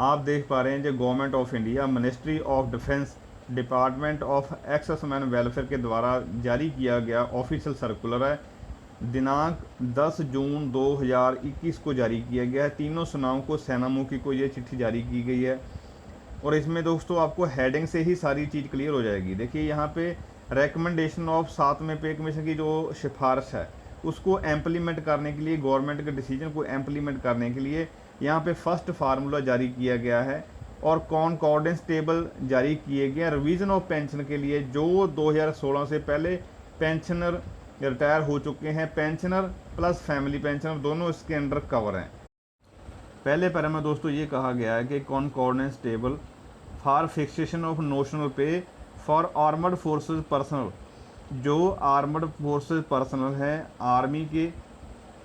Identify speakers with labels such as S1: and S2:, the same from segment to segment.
S1: आप देख पा रहे हैं जो government of India, ministry of defence, department of ex-servicemen welfare के द्वारा जारी किया गया ऑफिशियल सर्कुलर है। दिनांक 10 जून 2021 को जारी किया गया है। तीनों सेनाओं को, सेनामुखी को ये चिट्ठी जारी की गई है। और इसमें दोस्तों आपको हेडिंग से ही सारी चीज़ क्लियर हो जाएगी। देखिए यहाँ पे रिकमेंडेशन ऑफ 7वें पे कमीशन की जो सिफारिश है उसको इम्प्लीमेंट करने के लिए, गवर्नमेंट के डिसीजन को इम्प्लीमेंट करने के लिए यहाँ पे फर्स्ट फार्मूला जारी किया गया है और कॉन्कॉर्डेंस टेबल जारी किए गए रिवीजन ऑफ पेंशन के लिए। जो 2016 से पहले पेंशनर रिटायर हो चुके हैं, पेंशनर प्लस फैमिली पेंशनर दोनों इसके अंडर कवर हैं। पहले पैरा में दोस्तों ये कहा गया है कि कॉन्कॉर्डेंस table for fixation of notional पे फॉर आर्मर्ड फोर्सेस पर्सनल। जो आर्मर्ड फोर्सेस पर्सनल हैं, आर्मी के,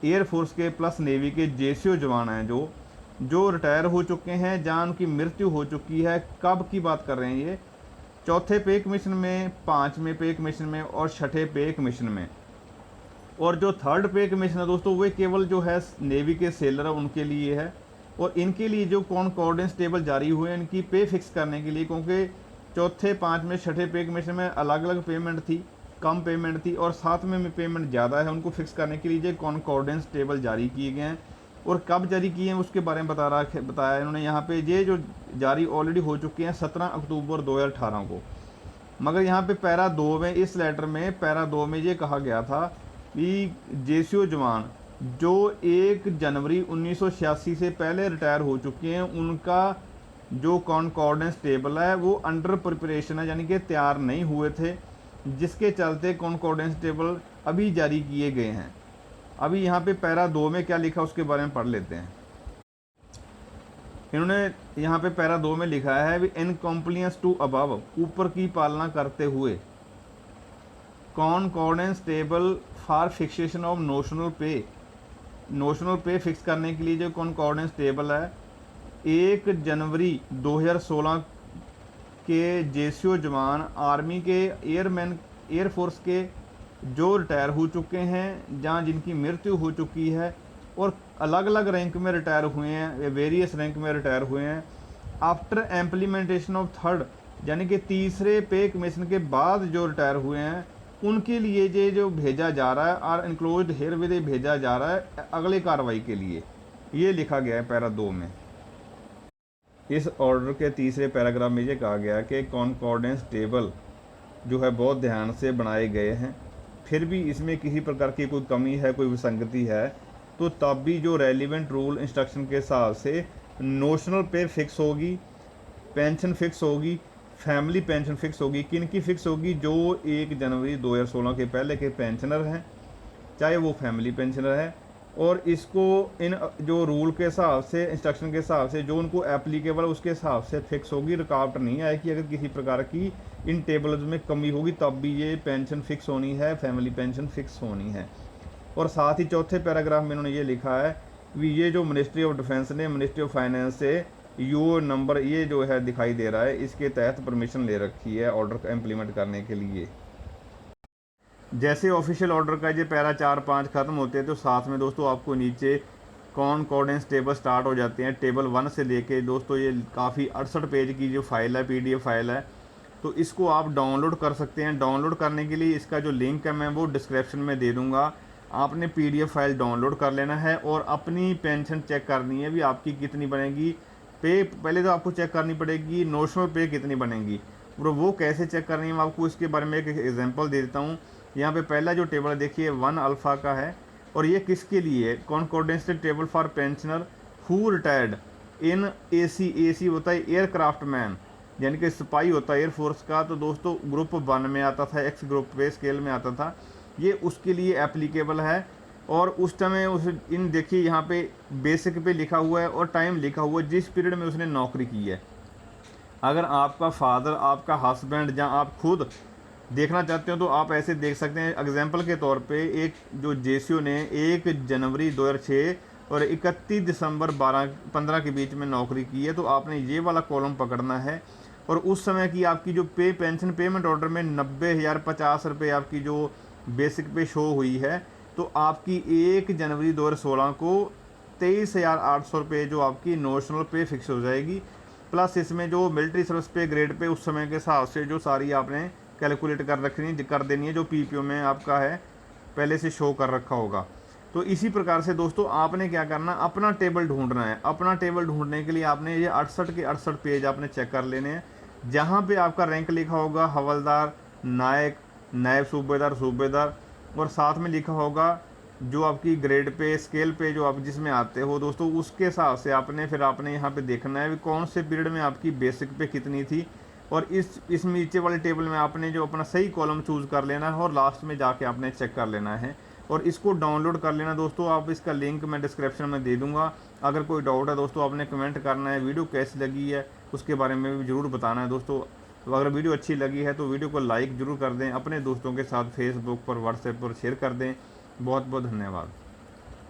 S1: एयरफोर्स के प्लस नेवी के जेसीओ जवान हैं जो रिटायर हो चुके हैं, जहाँ उनकी मृत्यु हो चुकी है। कब की बात कर रहे हैं ये? चौथे पे कमीशन में, 5वें पे कमीशन में और 6ठे पे कमीशन में। और जो थर्ड पे कमीशन है दोस्तों वो केवल जो है नेवी के सेलर है उनके लिए है। और इनके लिए जो कॉन्कॉर्डेंस टेबल जारी हुए हैं इनकी पे फिक्स करने के लिए, क्योंकि चौथे, 5वें, 6ठे पे कमीशन में अलग अलग पेमेंट थी, कम पेमेंट थी, और 7वें में पेमेंट ज़्यादा है, उनको फिक्स करने के लिए जो कॉन्कॉर्डेंस टेबल जारी किए गए हैं। और कब जारी किए हैं उसके बारे में बताया इन्होंने यहाँ पे। ये जो जारी ऑलरेडी हो चुके हैं 17 अक्टूबर 2018 को। मगर यहाँ पे पैरा 2 में, इस लेटर में पैरा 2 में ये कहा गया था कि जेसीओ जवान जो 1 जनवरी 1986 से पहले रिटायर हो चुके हैं उनका जो कॉन्कॉर्डेंस टेबल है वो अंडर प्रिपरेशन है, यानी कि तैयार नहीं हुए थे, जिसके चलते कॉन्कॉर्डेंस टेबल अभी जारी किए गए हैं। अभी यहाँ पे पैरा 2 में क्या लिखा उसके बारे में पढ़ लेते हैं। इन्होंने यहाँ पे पैरा 2 में लिखा है भी इन कॉम्प्लियंस टू अबव, ऊपर की पालना करते हुए, कॉन्कॉर्डेंस table for fixation of notional पे, नोशनल पे फिक्स करने के लिए जो कॉन्कॉर्डेंस टेबल है 1 जनवरी 2016 के जेसीओ जवान, आर्मी के, एयरमैन, एयरफोर्स के जो रिटायर हो चुके हैं, जहाँ जिनकी मृत्यु हो चुकी है और अलग अलग रैंक में रिटायर हुए हैं, वेरियस रैंक में रिटायर हुए हैं, आफ्टर इम्प्लीमेंटेशन ऑफ थर्ड, यानी कि तीसरे पे कमीशन के बाद जो रिटायर हुए हैं उनके लिए ये जो भेजा जा रहा है और इंक्लोज्ड हेयर विद भेजा जा रहा है अगले कार्रवाई के लिए। ये लिखा गया है पैरा 2 में। इस ऑर्डर के तीसरे पैराग्राफ में ये कहा गया है कि कॉन्कॉर्डेंस टेबल जो है बहुत ध्यान से बनाए गए हैं, फिर भी इसमें किसी प्रकार की कोई कमी है, कोई विसंगति है तो तब भी जो रेलिवेंट रूल इंस्ट्रक्शन के हिसाब से नोशनल पे फिक्स होगी, पेंशन फिक्स होगी, फैमिली पेंशन फिक्स होगी। किन की फिक्स होगी? जो 1 जनवरी 2016 के पहले के पेंशनर हैं, चाहे वो फैमिली पेंशनर है। और इसको इन जो रूल के हिसाब से, इंस्ट्रक्शन के हिसाब से जो उनको एप्लीकेबल उसके हिसाब से फिक्स होगी। रुकावट नहीं आएगी। अगर किसी प्रकार की इन टेबल्स में कमी होगी तब भी ये पेंशन फिक्स होनी है, फैमिली पेंशन फिक्स होनी है। और साथ ही चौथे पैराग्राफ में इन्होंने ये लिखा है कि ये जो मिनिस्ट्री ऑफ डिफेंस ने मिनिस्ट्री ऑफ फाइनेंस से यू नंबर ये जो है दिखाई दे रहा है, इसके तहत परमिशन ले रखी है ऑर्डर का इम्प्लीमेंट करने के लिए। जैसे ऑफिशियल ऑर्डर का ये पैरा 4-5 खत्म होते हैं तो साथ में दोस्तों आपको नीचे कॉन्कॉर्डेंस टेबल स्टार्ट हो जाते हैं। टेबल 1 से लेके दोस्तों ये काफ़ी 68 पेज की जो फाइल है, PDF फाइल है, तो इसको आप डाउनलोड कर सकते हैं। डाउनलोड करने के लिए इसका जो लिंक है मैं वो डिस्क्रिप्शन में दे दूँगा। आपने PDF फाइल डाउनलोड कर लेना है और अपनी पेंशन चेक करनी है भी आपकी कितनी बनेगी। पे पहले तो आपको चेक करनी पड़ेगी नोशनल पे कितनी बनेगी, और वो कैसे चेक करनी है मैं आपको इसके बारे में एक एग्जांपल दे देता हूँ। यहाँ पे पहला जो टेबल देखिए 1 अल्फ़ा का है और ये किसके लिए है? कॉन्कॉर्डेंस table for pensioner who retired in AC होता है एयरक्राफ्ट मैन, यानी कि सिपाही होता है एयरफोर्स का, तो दोस्तों ग्रुप 1 में आता था, X ग्रुप पे स्केल में आता था, ये उसके लिए एप्लीकेबल है। और उस समय उस इन देखिए यहाँ पे बेसिक पे लिखा हुआ है और टाइम लिखा हुआ है जिस पीरियड में उसने नौकरी की है। अगर आपका फादर, आपका हस्बैंड, जहाँ आप खुद देखना चाहते हो तो आप ऐसे देख सकते हैं। एग्जाम्पल के तौर पे एक जो जेसीओ ने 1 जनवरी 2006 और 31 दिसंबर 15 के बीच में नौकरी की है, तो आपने ये वाला कॉलम पकड़ना है। और उस समय की आपकी जो पेंशन पेमेंट ऑर्डर में 90,050 रुपये आपकी जो बेसिक पे शो हुई है, तो आपकी 1 जनवरी 2016 को 23,800 रुपये जो आपकी नोशनल पे फिक्स हो जाएगी, प्लस इसमें जो मिलिट्री सर्विस पे ग्रेड पे उस समय के हिसाब से जो सारी आपने कैलकुलेट कर देनी है, जो पीपीओ में आपका है पहले से शो कर रखा होगा। तो इसी प्रकार से दोस्तों आपने क्या करना, अपना टेबल ढूंढना है। अपना टेबल ढूंढने के लिए आपने ये 68 के 68 पेज आपने चेक कर लेने हैं। जहाँ पे आपका रैंक लिखा होगा हवलदार, नायक, नायब सूबेदार, सूबेदार, और साथ में लिखा होगा जो आपकी ग्रेड पे स्केल पे जो आप जिसमें आते हो दोस्तों, उसके हिसाब से आपने यहाँ पे देखना है कि कौन से पीरियड में आपकी बेसिक पे कितनी थी, और इस नीचे वाले टेबल में आपने जो अपना सही कॉलम चूज़ कर लेना है और लास्ट में जाके आपने चेक कर लेना है और इसको डाउनलोड कर लेना दोस्तों। आप इसका लिंक मैं डिस्क्रिप्शन में दे दूंगा। अगर कोई डाउट है दोस्तों आपने कमेंट करना है, वीडियो कैसी लगी है उसके बारे में भी ज़रूर बताना है दोस्तों। तो अगर वीडियो अच्छी लगी है तो वीडियो को लाइक ज़रूर कर दें, अपने दोस्तों के साथ फेसबुक पर, व्हाट्सएप पर शेयर कर दें। बहुत बहुत धन्यवाद।